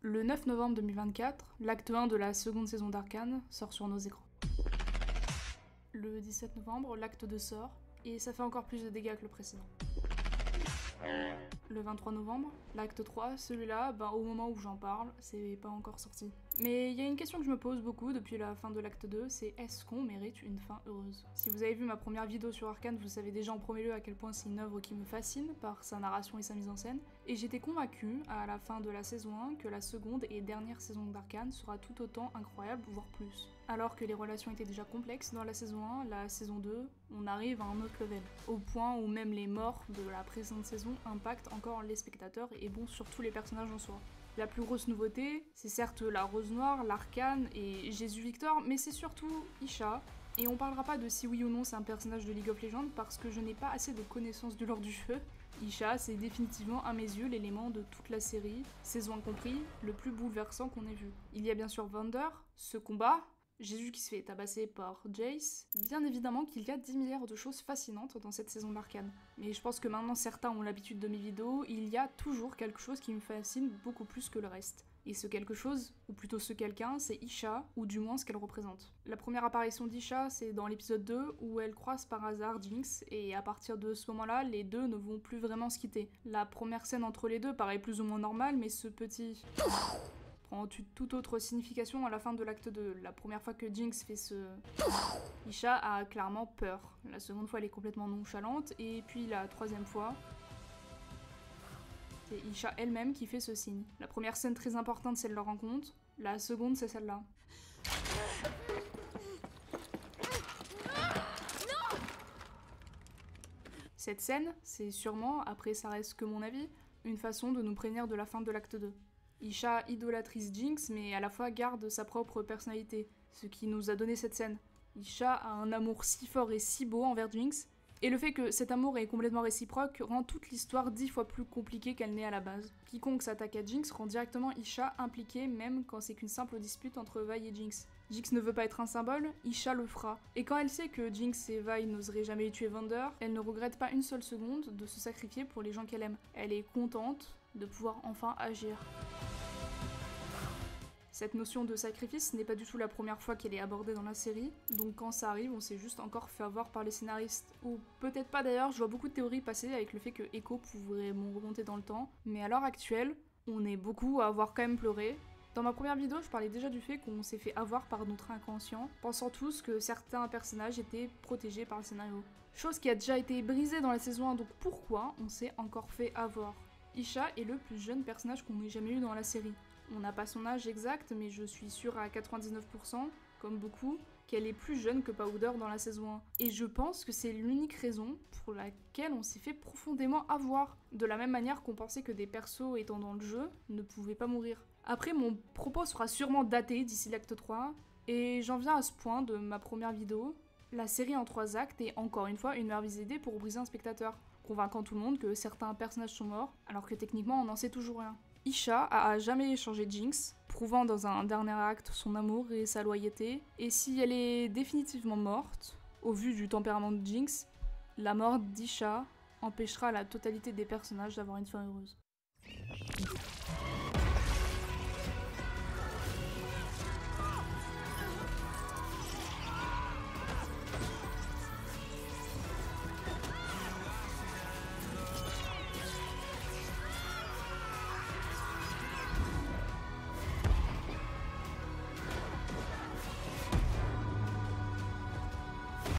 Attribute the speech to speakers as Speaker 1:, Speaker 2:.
Speaker 1: Le 9 novembre 2024, l'acte 1 de la seconde saison d'Arcane sort sur nos écrans. Le 17 novembre, l'acte 2 sort, et ça fait encore plus de dégâts que le précédent. Le 23 novembre, l'acte 3, celui-là, au moment où j'en parle, c'est pas encore sorti. Mais il y a une question que je me pose beaucoup depuis la fin de l'acte 2, c'est est-ce qu'on mérite une fin heureuse? Si vous avez vu ma première vidéo sur Arcane, vous savez déjà en premier lieu à quel point c'est une œuvre qui me fascine par sa narration et sa mise en scène, et j'étais convaincue à la fin de la saison 1 que la seconde et dernière saison d'Arcane sera tout autant incroyable, voire plus. Alors que les relations étaient déjà complexes dans la saison 1, la saison 2, on arrive à un autre level, au point où même les morts de la précédente saison impactent encore les spectateurs et bon surtout les personnages en soi. La plus grosse nouveauté, c'est certes la Rose Noire, l'Arcane et Jésus Victor, mais c'est surtout Isha. Et on parlera pas de si oui ou non c'est un personnage de League of Legends parce que je n'ai pas assez de connaissances du lore du feu. Isha, c'est définitivement à mes yeux l'élément de toute la série, saison compris, le plus bouleversant qu'on ait vu. Il y a bien sûr Vander, ce combat, Jésus qui se fait tabasser par Jace. Bien évidemment qu'il y a 10 milliards de choses fascinantes dans cette saison d'Arcane. Mais je pense que maintenant certains ont l'habitude de mes vidéos, il y a toujours quelque chose qui me fascine beaucoup plus que le reste. Et ce quelque chose, ou plutôt ce quelqu'un, c'est Isha, ou du moins ce qu'elle représente. La première apparition d'Isha, c'est dans l'épisode 2, où elle croise par hasard Jinx, et à partir de ce moment-là, les deux ne vont plus vraiment se quitter. La première scène entre les deux paraît plus ou moins normale, mais ce petit... prend toute autre signification à la fin de l'acte 2. La première fois que Jinx fait ce... Isha a clairement peur. La seconde fois, elle est complètement nonchalante, et puis la troisième fois... c'est Isha elle-même qui fait ce signe. La première scène très importante, c'est leur rencontre. La seconde, c'est celle-là. Cette scène, c'est sûrement, après ça reste que mon avis, une façon de nous prévenir de la fin de l'acte 2. Isha idolâtrise Jinx, mais à la fois garde sa propre personnalité, ce qui nous a donné cette scène. Isha a un amour si fort et si beau envers Jinx, et le fait que cet amour est complètement réciproque rend toute l'histoire 10 fois plus compliquée qu'elle n'est à la base. Quiconque s'attaque à Jinx rend directement Isha impliquée même quand c'est qu'une simple dispute entre Vi et Jinx. Jinx ne veut pas être un symbole, Isha le fera. Et quand elle sait que Jinx et Vi n'oseraient jamais tuer Vander, elle ne regrette pas une seule seconde de se sacrifier pour les gens qu'elle aime. Elle est contente de pouvoir enfin agir. Cette notion de sacrifice n'est pas du tout la première fois qu'elle est abordée dans la série, donc quand ça arrive, on s'est juste encore fait avoir par les scénaristes. Ou peut-être pas d'ailleurs, je vois beaucoup de théories passer avec le fait que Echo pourrait remonter dans le temps, mais à l'heure actuelle, on est beaucoup à avoir quand même pleuré. Dans ma première vidéo, je parlais déjà du fait qu'on s'est fait avoir par notre inconscient, pensant tous que certains personnages étaient protégés par le scénario. Chose qui a déjà été brisée dans la saison 1, donc pourquoi on s'est encore fait avoir? Isha est le plus jeune personnage qu'on ait jamais eu dans la série. On n'a pas son âge exact, mais je suis sûre à 99%, comme beaucoup, qu'elle est plus jeune que Powder dans la saison 1. Et je pense que c'est l'unique raison pour laquelle on s'est fait profondément avoir. De la même manière qu'on pensait que des persos étant dans le jeu ne pouvaient pas mourir. Après, mon propos sera sûrement daté d'ici l'acte 3, et j'en viens à ce point de ma première vidéo. La série en 3 actes est encore une fois une merveilleuse idée pour briser un spectateur, convainquant tout le monde que certains personnages sont morts, alors que techniquement on n'en sait toujours rien. Isha a jamais échangé Jinx, prouvant dans un dernier acte son amour et sa loyauté, et si elle est définitivement morte, au vu du tempérament de Jinx, la mort d'Isha empêchera la totalité des personnages d'avoir une fin heureuse.